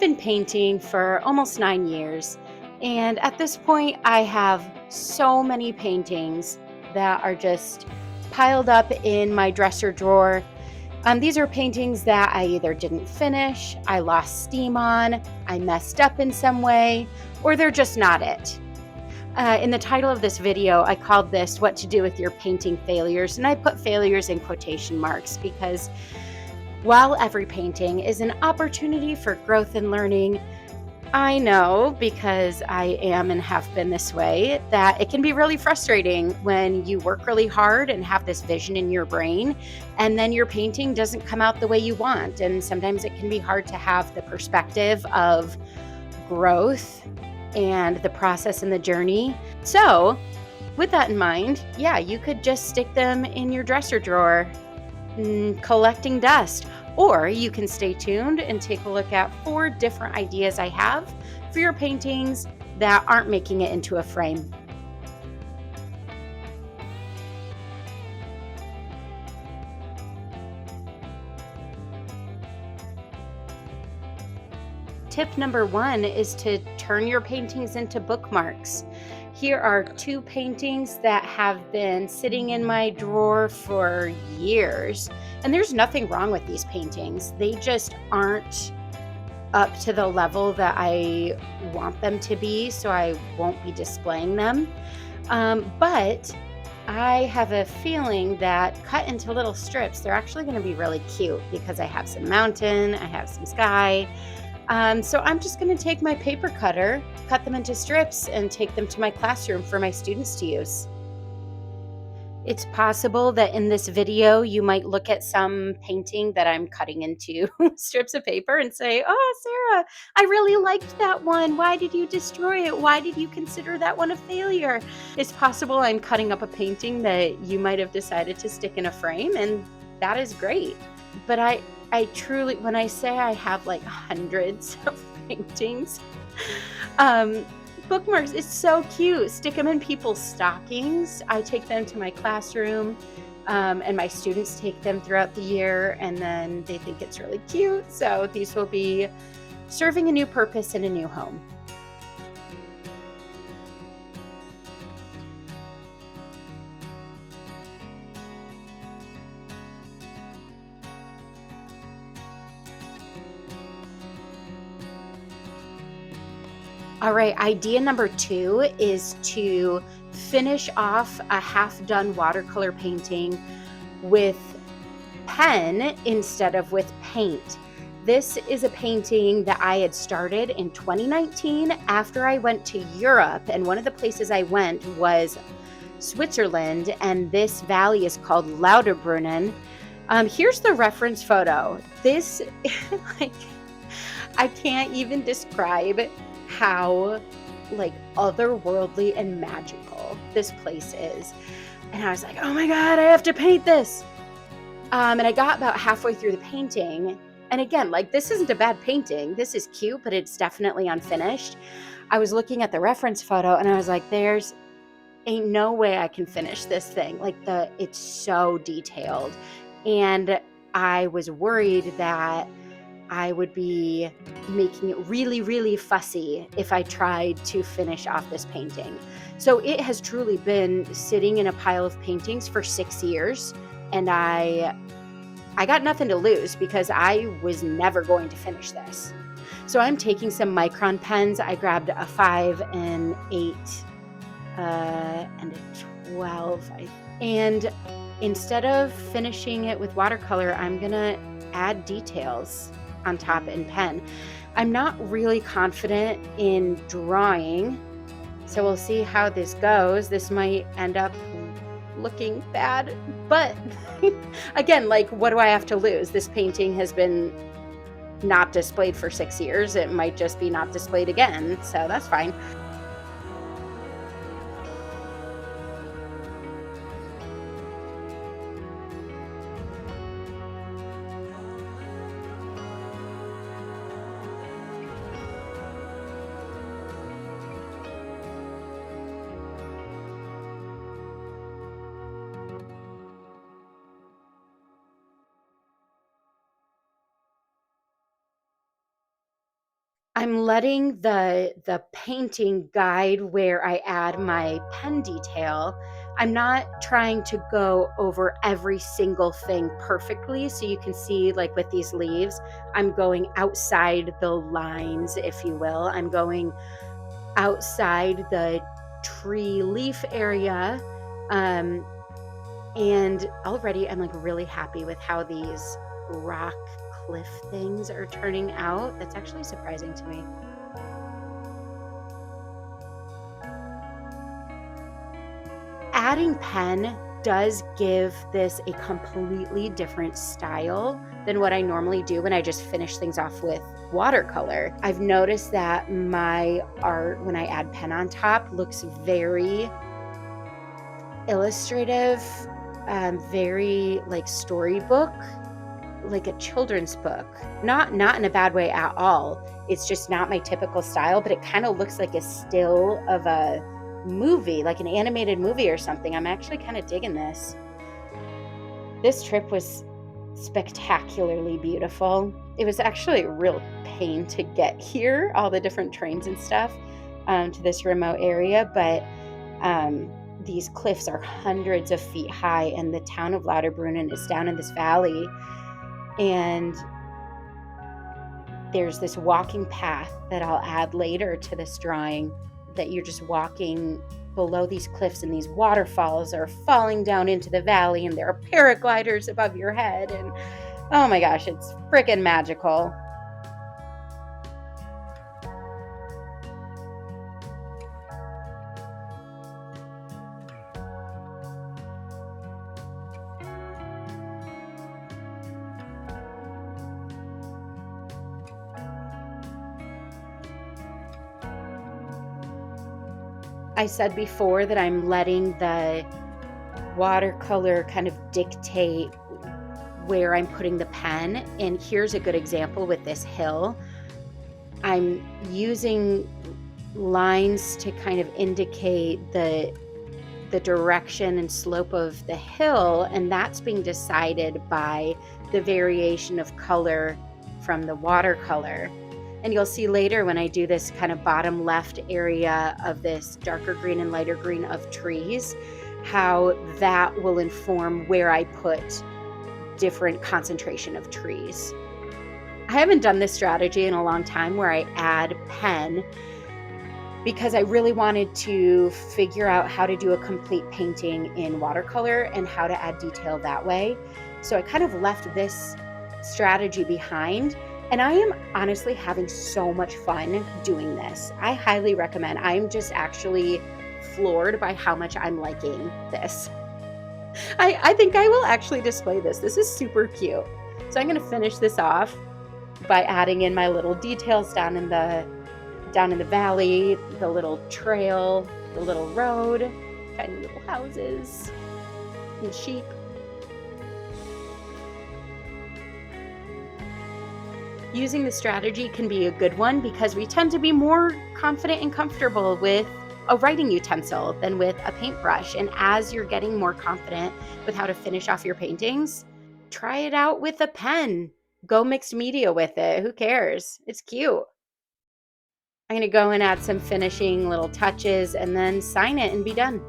been painting for almost 9 years. And at this point, I have so many paintings that are just piled up in my dresser drawer. These are paintings that I either didn't finish, I lost steam on, I messed up in some way, or they're just not it. In the title of this video, I called this What to Do with Your Painting Failures. And I put failures in quotation marks because while every painting is an opportunity for growth and learning, I know, because I am and have been this way, that it can be really frustrating when you work really hard and have this vision in your brain, and then your painting doesn't come out the way you want. And sometimes it can be hard to have the perspective of growth and the process and the journey. So, with that in mind, yeah, you could just stick them in your dresser drawer, collecting dust. Or you can stay tuned and take a look at 4 different ideas I have for your paintings that aren't making it into a frame. Tip number 1 is to turn your paintings into bookmarks. Here are 2 paintings that have been sitting in my drawer for years. And there's nothing wrong with these paintings. They just aren't up to the level that I want them to be, so I won't be displaying them. But I have a feeling that cut into little strips, they're actually going to be really cute because I have some mountain, I have some sky. So I'm just going to take my paper cutter, cut them into strips, and take them to my classroom for my students to use. It's possible that in this video, you might look at some painting that I'm cutting into strips of paper and say, "Oh, Sarah, I really liked that one. Why did you destroy it? Why did you consider that one a failure?" It's possible I'm cutting up a painting that you might have decided to stick in a frame, and that is great. But I truly, when I say I have like hundreds of paintings, um, bookmarks, it's so cute. Stick them in people's stockings. I take them to my classroom, and my students take them throughout the year, and then they think it's really cute. So these will be serving a new purpose in a new home. All right, idea number 2 is to finish off a half done watercolor painting with pen instead of with paint. This is a painting that I had started in 2019 after I went to Europe, and one of the places I went was Switzerland, and this valley is called Lauterbrunnen. Here's the reference photo. This, like, I can't even describe how like otherworldly and magical this place is. And I was like, oh my God, I have to paint this. And I got about halfway through the painting. And again, like, this isn't a bad painting. This is cute, but it's definitely unfinished. I was looking at the reference photo and I was like, there's ain't no way I can finish this thing. Like, it's so detailed. And I was worried that I would be making it really, really fussy if I tried to finish off this painting. So it has truly been sitting in a pile of paintings for 6 years, and I got nothing to lose because I was never going to finish this. So I'm taking some micron pens. I grabbed a 5, an 8, and a 12. And instead of finishing it with watercolor, I'm gonna add details on top in pen. I'm not really confident in drawing, so we'll see how this goes. This might end up looking bad, but again, like, what do I have to lose? This painting has been not displayed for 6 years. It might just be not displayed again, so that's fine. I'm letting the painting guide where I add my pen detail. I'm not trying to go over every single thing perfectly. So you can see, like with these leaves, I'm going outside the lines, if you will. I'm going outside the tree leaf area. Um, and already I'm like really happy with how these rock cliff things are turning out. That's actually surprising to me. Adding pen does give this a completely different style than what I normally do when I just finish things off with watercolor. I've noticed that my art, when I add pen on top, looks very illustrative, very like storybook, like a children's book. Not in a bad way at all. It's just not my typical style, but it kind of looks like a still of a movie, like an animated movie or something. I'm actually kind of digging this. This trip was spectacularly beautiful. It was actually a real pain to get here, all the different trains and stuff, to this remote area, but these cliffs are hundreds of feet high, and the town of Lauterbrunnen is down in this valley, and there's this walking path that I'll add later to this drawing, that you're just walking below these cliffs, and these waterfalls are falling down into the valley, and there are paragliders above your head, and oh my gosh, it's freaking magical. I said before that I'm letting the watercolor kind of dictate where I'm putting the pen, and here's a good example with this hill. I'm using lines to kind of indicate the direction and slope of the hill, and that's being decided by the variation of color from the watercolor. And you'll see later when I do this kind of bottom left area of this darker green and lighter green of trees, how that will inform where I put different concentration of trees. I haven't done this strategy in a long time where I add pen, because I really wanted to figure out how to do a complete painting in watercolor and how to add detail that way. So I kind of left this strategy behind, and I am honestly having so much fun doing this. I highly recommend. I'm just actually floored by how much I'm liking this. I think I will actually display this. This is super cute. So I'm going to finish this off by adding in my little details down in the valley, the little trail, the little road, tiny little houses, and sheep. Using the strategy can be a good one because we tend to be more confident and comfortable with a writing utensil than with a paintbrush. And as you're getting more confident with how to finish off your paintings, try it out with a pen. Go mixed media with it. Who cares? It's cute. I'm going to go and add some finishing little touches and then sign it and be done.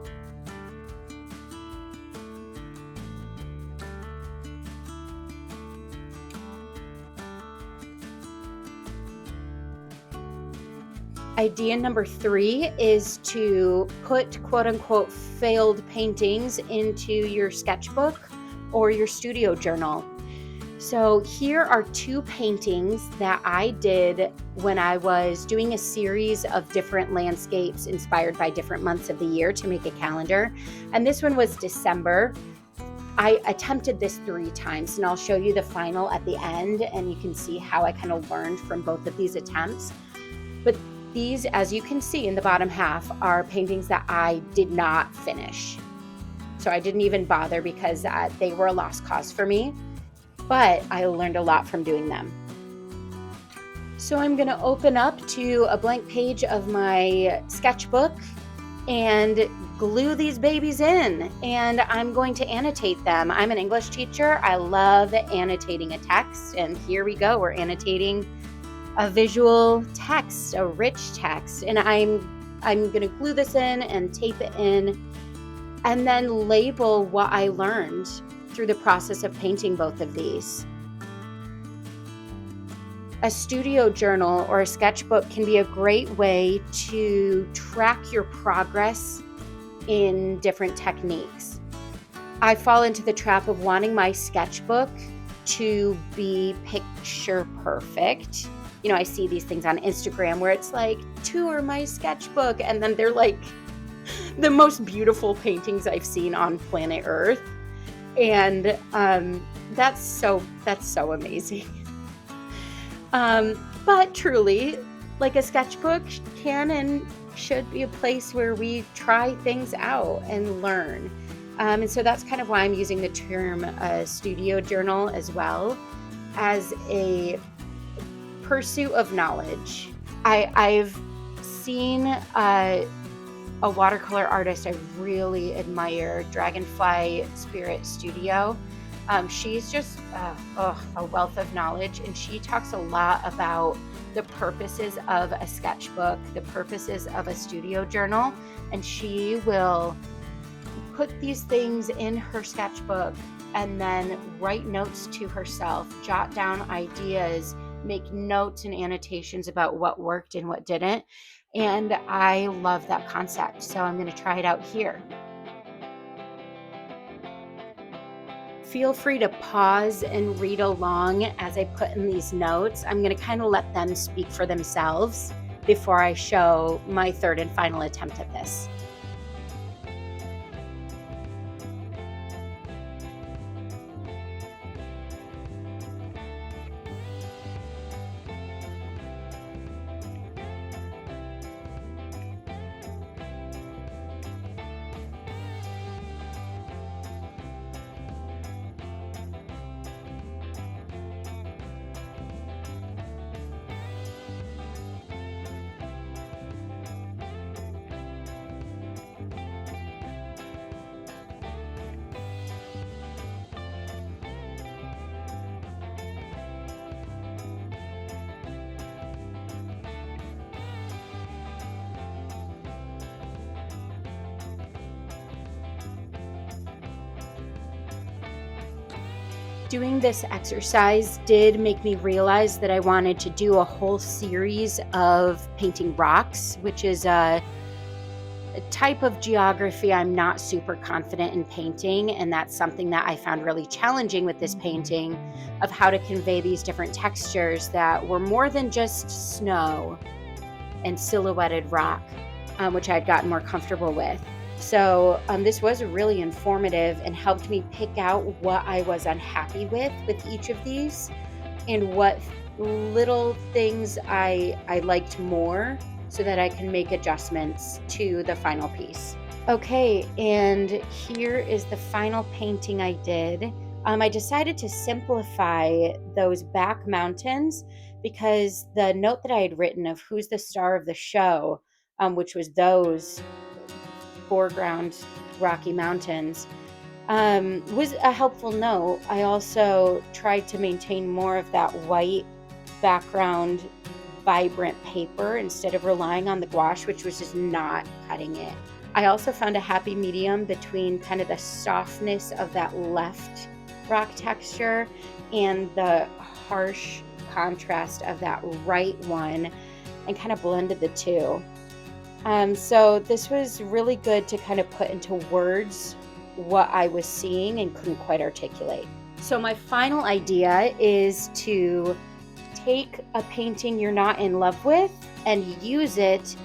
Idea number 3 is to put quote unquote failed paintings into your sketchbook or your studio journal. So here are 2 paintings that I did when I was doing a series of different landscapes inspired by different months of the year to make a calendar. And this one was December. I attempted this 3 times, and I'll show you the final at the end, and you can see how I kind of learned from both of these attempts. But these, as you can see in the bottom half, are paintings that I did not finish. So I didn't even bother because they were a lost cause for me, but I learned a lot from doing them. So I'm going to open up to a blank page of my sketchbook and glue these babies in, and I'm going to annotate them. I'm an English teacher. I love annotating a text, and here we go. We're annotating a visual text, a rich text, and I'm going to glue this in and tape it in and then label what I learned through the process of painting both of these. A studio journal or a sketchbook can be a great way to track your progress in different techniques. I fall into the trap of wanting my sketchbook to be picture perfect. You know, I see these things on Instagram where it's like, tour my sketchbook, and then they're like the most beautiful paintings I've seen on planet Earth. And that's so amazing. But truly, like, a sketchbook can and should be a place where we try things out and learn. And so that's kind of why I'm using the term studio journal as well, as a pursuit of knowledge. I've seen a watercolor artist I really admire, Dragonfly Spirit Studio. She's just a wealth of knowledge, and she talks a lot about the purposes of a sketchbook, the purposes of a studio journal, and she will put these things in her sketchbook and then write notes to herself, jot down ideas, make notes and annotations about what worked and what didn't. And I love that concept, so I'm going to try it out here. Feel free to pause and read along as I put in these notes. I'm going to kind of let them speak for themselves before I show my third and final attempt at this. Doing this exercise did make me realize that I wanted to do a whole series of painting rocks, which is a type of geography I'm not super confident in painting, and that's something that I found really challenging with this painting, of how to convey these different textures that were more than just snow and silhouetted rock, which I had gotten more comfortable with. So this was really informative and helped me pick out what I was unhappy with each of these, and what little things I liked more, so that I can make adjustments to the final piece. Okay, and here is the final painting I did. I decided to simplify those back mountains because the note that I had written of who's the star of the show, which was those foreground Rocky Mountains, was a helpful note. I also tried to maintain more of that white background, vibrant paper, instead of relying on the gouache, which was just not cutting it. I also found a happy medium between kind of the softness of that left rock texture and the harsh contrast of that right one, and kind of blended the two. So this was really good to kind of put into words what I was seeing and couldn't quite articulate. So my final idea is to take a painting you're not in love with and use it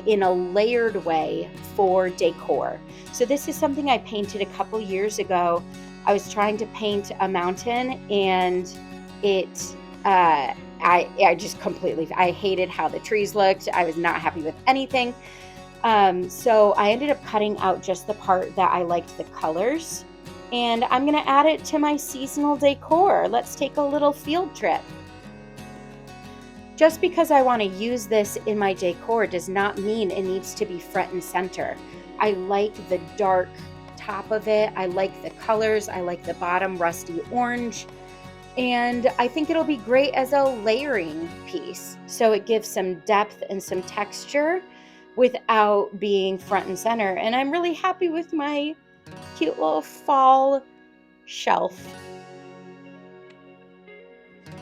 in a layered way for decor. So this is something I painted a couple years ago. I was trying to paint a mountain, and it I just completely, I hated how the trees looked. I was not happy with anything. So I ended up cutting out just the part that I liked the colors, and I'm going to add it to my seasonal decor. Let's take a little field trip. Just because I want to use this in my decor does not mean it needs to be front and center. I like the dark top of it. I like the colors. I like the bottom rusty orange. And I think it'll be great as a layering piece. So it gives some depth and some texture without being front and center. And I'm really happy with my cute little fall shelf.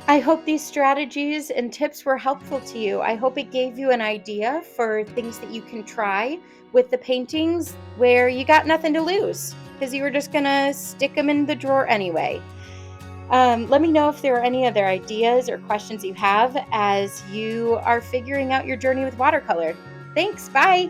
I hope these strategies and tips were helpful to you. I hope it gave you an idea for things that you can try with the paintings where you got nothing to lose because you were just gonna stick them in the drawer anyway. Let me know if there are any other ideas or questions you have as you are figuring out your journey with watercolor. Thanks, bye.